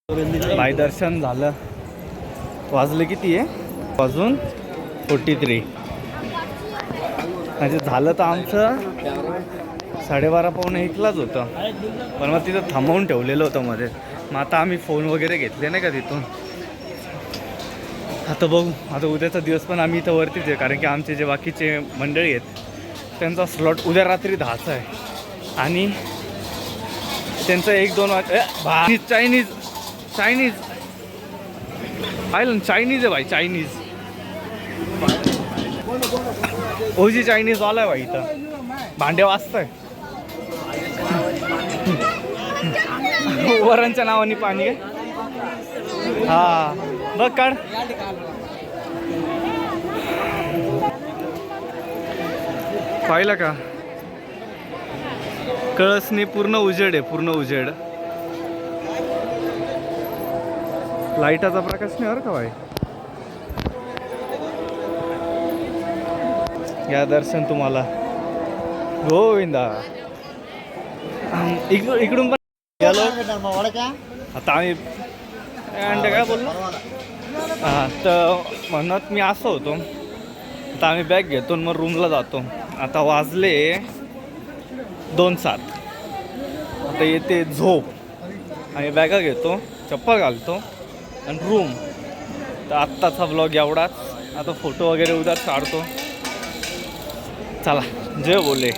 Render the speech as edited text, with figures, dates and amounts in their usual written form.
Bye दर्शन झालं. वाजले किती आहे? वाजून 43. म्हणजे झालं तर आमचं 12:30 पावणे 1लाच होतं, पण मग तिथं थांबवून ठेवलेलं होतं मध्ये. मग आता आम्ही फोन वगैरे घेतले नाही का तिथून. आता बघू, आता उद्याचा दिवस पण आम्ही इथं वरतीच आहे, कारण की आमचे जे बाकीचे मंडळी आहेत त्यांचा स्लॉट उद्या रात्री 10चा आहे. आणि त्यांचं 1-2 वाज चायनीज पाहिलं ना, चायनीज आहे भाई, चायनीज. ओजी चायनीज वाला आहे भाई. इथं भांडे वाजतंय. वरांच्या नावाने पाणी आहे. हा बघ काढ. पाहिलं का? कळसने पूर्ण उजेड आहे, पूर्ण उजेड. लाईटाचा प्रकाश नाही बरं का भाई. या दर्शन तुम्हाला गोविंदा. इकडून पण गेलो. आता आम्ही काय बोललो, हां, तर म्हणत मी असं होतो. आता आम्ही बॅग घेतो मग रूमला जातो. आता वाजले 2:07. आता येते झोप. आम्ही बॅगा घेतो, चप्पल घालतो आणि रूम. तर आत्ताचा ब्लॉग एवढाच. आता फोटो वगैरे उद्या काढतो. चला, जय बोले.